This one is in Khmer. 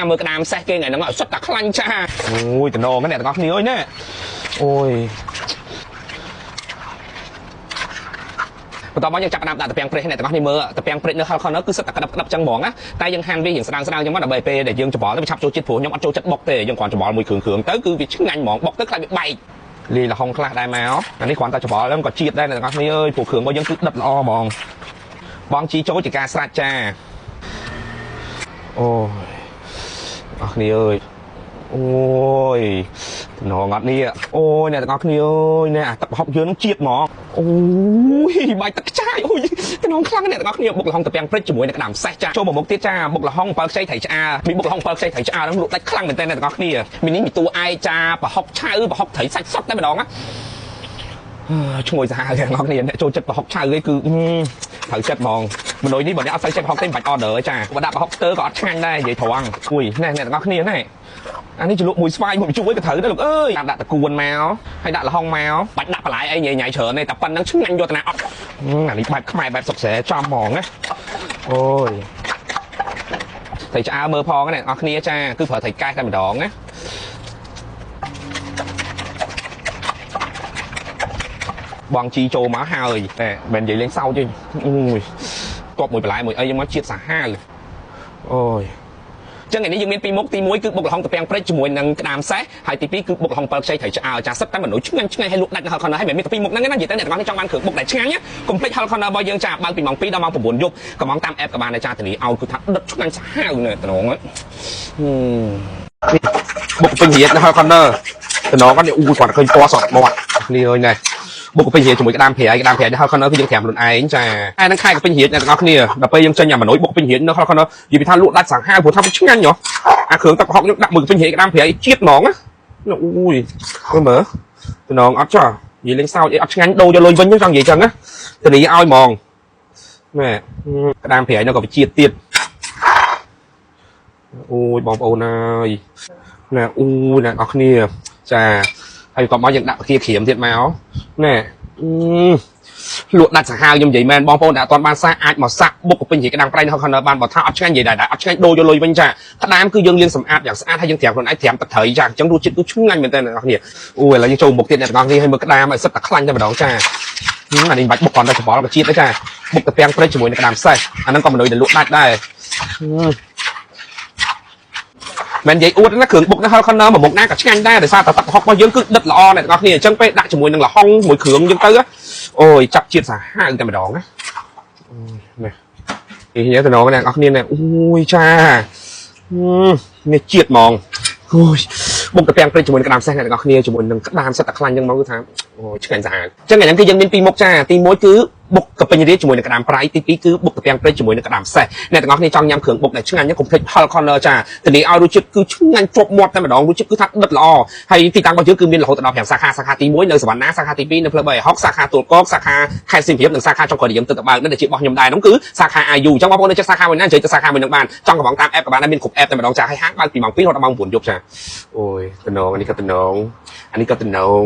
មើលក្តាមសេះគេថ្ងៃហ្នឹងឲ្យសុទ្ធតែខ្លាញ់ចាអូយតំណងនេះទាំងអស់គ្នាអើយណាអូយបន្តមកយើងចាប់ដាក់តាពាំងព្រេះនេះទាំងអស់គ្នាមើលតាពាំងព្រេះនៅហល់ខនគឺសិតតែក្តាប់ចឹងហ្មងណាតែយើងហាន់វាយ៉ាងស្ដាងចឹងមកដើម្បីពេលដែលយើងច្បល់ទៅវាឆាប់ចូលចិត្តព្រោះខ្ញុំអត់ចូលចិត្តបុកទេយើងគ្រាន់ច្បល់មួយគ្រឿងទៅគឺវាឆ្ងាញ់ហ្មងបុកទៅខ្លាចវាបែកលាយល្ហុងខ្លះដែរមកអានេះគ្រាន់តែច្បល់ហ្នឹងក៏ជាតិដែរទាំងអស់គ្នាអើយព្រោះគ្រឿងរបស់យើងគឺដិតល្អហ្មងបងជីចូលជាការស្រាច់ចាអូយអស់គ្នាអើយអូយតំណងអត់នេះអូយអ្នកទាំងអស់គ្នាអើយនេះអាទឹកប្រហុកយើងនឹងជាតិហ្មងអូយបាយទឹកខ្ចាយអូយតំណងខ្លាំងអ្នកទាំងអស់គ្នាបុកល្ហុងតាពាំងព្រឹកជាមួយនឹងក្តាមសេះចាចូលមកមុខទៀតចាបុកល្ហុង7ខ្ចីត្រីឆ្អើមានបុកល្ហុង7ខ្ចីត្រីឆ្អើហ្នឹងលក់ដាច់ខ្លាំងមែនតើអ្នកទាំងអស់គ្នាមាននេះមានតួឯកចាប្រហុកឆៅប្រហុកត្រីសាច់សុតតែម្ដងណាឈ្ងុយសាហាវទាំងអស់គ្នាអ្នកចូលចិត្តប្រហុកឆៅគេគឺត្រូវចិត្តហ្មងមនុស្សនេះបើអ្នកអត់សូវចិត្តប្រហុកទេមិនបាច់ order ទេចាបើដាក់ប្រហុកស្ទើក៏អត់ឆ្ងាញ់ដែរនិយាយត្រង់អុយណែអ្នកទាំងអស់គ្នាណែអានេះជ្រលក់មួយស្វាយមួយជូរអីក៏ត្រូវដែរលោកអើយដាក់តកួនមកហើយដាក់ល្ហុងមកបាច់ដាក់បន្លែអីញ៉ៃច្រើនទេតែប៉ុណ្្នឹងឆ្ងាញ់យកតាអត់អានេះបែបខ្មែរបែបសុកស្រែចំហ្មងណាអូយត្រីឆ្អើមើលផងអ្នកទាំងអស់គ្នាចាគឺប្រើត្រីកែសតែម្ដងណាបងជីចូលមកហើយតែមិននិយាយលេងសើចទេអូយតបមួយបន្លែមួយអីមកជាតិសាហាវអូយចឹងថ្ងៃនេះយើងមានពីរមុខទី1គឺបុកល្ហុងតាពាំងព្រឹកជាមួយនឹងក្តាមសេះហើយទី2គឺបុកល្ហុង7ខ្ចីត្រីឆ្អើចាសិតតែមនុស្សឆ្ងាញ់ឲ្យលក់ដាច់នៅហល់ខនហើយមិនមានតែពីរមុខហ្នឹងណានិយាយទៅអ្នកទាំងអស់គ្នាចង់បានគ្រឿងបុកដែលឆ្ងាញ់កុំភ្លេចហល់ខនរបស់យើងចាបើកពីម៉ោង2ដល់ម៉ោង9យប់កំងតាមអេបក៏បានដែរចាធានាឲ្យគឺថាដិតឆ្ងាញ់សាហាវនៅតំណងបុកពេញរៀតនៅហល់ខនតំណងគាត់នេះអូយគាត់ឃើញពណ៌សក់មាត់នេះហើយណែបុកពេញរៀតជាមួយក្តាមប្រៃនេះហល់ខនគឺយើងត្រាំខ្លួនឯងចាហើយនឹងខែពេញរៀតអ្នកទាំងអស់គ្នាដល់ពេលយើងចេញអាមនុស្សបុកពេញរៀតនៅហល់ខននិយាយថាលក់ដាច់សាហាវព្រោះថាវាឆ្ងាញ់ហ៎អាគ្រឿងទឹកប្រហុកយើងដាក់មួយពេញរៀតក្តាមប្រៃជាតិហ្មងណាអូយមើលតំណងអត់ចោះនិយាយលេងសើចអីអត់ឆ្ងាញ់ដូរយកលុយវិញចង់និយាយចឹងណាធានាឲ្យហ្មងណែក្តាមប្រៃនៅក៏វាជាតិទៀតអូយបងប្អូនអើយណែអូយអ្នកនរគ្នាចាហើយក៏មកយើងដាក់គាក្រៀមទៀតមកណែលក់ដាច់សាហាវខ្ញុំនិយាយមែនបងប្អូនដែលអត់ទាន់បានសាអាចមកសាក់បុកពេញជាក្តាមប្រៃនៅខាងបានបើថាអត់ឆ្ងាញ់និយាយដែរអត់ឆ្ងាញ់ដូរយកលុយវិញចាក្តាមគឺយើងលាងសម្អាតយ៉ាងស្អាតហើយយើងត្រាំខ្លួនឯងត្រាំទឹកត្រីចាអញ្ចឹងរសជាតិគឺឆ្ងាញ់មែនតើអ្នកនរគ្នាអូយឥឡូវយើងចូលមុខទៀតអ្នកនរគ្នាឲ្យមើលក្តាមឲ្យសិតតែខ្លាញ់តែម្ដងចាអានេះមិនបាច់បុកគ្រាន់តែច្បល់ក៏ជាតិដែរចាបុកតាពាំងព្រឹកជាមួយនឹងក្តាមសេះអាហ្នឹងក៏មនុស្សដែលលក់ដាច់ដែរមិននិយាយអួតណាគ្រឿងបុកនៅហល់ខនមួយមុខណាក៏ឆ្ងាញ់ដែរដោយសារតែទឹកប្រហុករបស់យើងគឺដិតល្អអ្នកទាំងអស់គ្នាអញ្ចឹងពេលដាក់ជាមួយនឹងល្ហុងមួយគ្រឿងយើងទៅអូយចាប់ជាតិសាហាវតែម្ដងណានេះតំណងអ្នកទាំងអស់គ្នាអូយចានេះជាតិហ្មងអូយបុកតាពាំងព្រឹកជាមួយនឹងក្តាមសេះអ្នកទាំងអស់គ្នាជាមួយនឹងក្តាមសិតតែខ្លាញ់ហ្នឹងមកគឺថាអូយឆ្ងាញ់ស្អាតអញ្ចឹងថ្ងៃហ្នឹងគឺយើងមានពីរមុខចាទី1គឺបុកកពេញរាជជាមួយនឹងក្តាមប្រៃទី2គឺបុកតាពាំងព្រឹកជាមួយនឹងក្តាមសេះអ្នកទាំងអស់គ្នាចង់ញ៉ាំគ្រឿងបុកដែលឆ្ងាញ់កុំភ្លេចហល់ខនចាធានាឲ្យរសជាតិគឺឆ្ងាញ់ជាប់មាត់តែម្ដងរសជាតិគឺថាដិតល្អហើយទីតាំងរបស់យើងគឺមានរហូតដល់5សាខាទី1នៅសវណ្ណាសាខាទី2នៅផ្លូវ360សាខាទួលគោកសាខាខេត្តសៀមរាបនិងសាខាចុងក្រោយយើងទឹកកបើកនេះដែលជារបស់ខ្ញុំដែរនោះគឺសាខា IU អញ្ចឹងបងប្អូននៅចិត្តសាខាមួយណានិយាយទៅសាខាមួយនឹងបានចង់កំងតាម app ក៏បានដែរមានគ្រប់ app តែម្ដងចាឲ្យហាងបើកពីម៉ោង2ដល់ម៉ោង9យប់ចាអូយតំណងនេះក៏តំណងអានេះក៏តំណង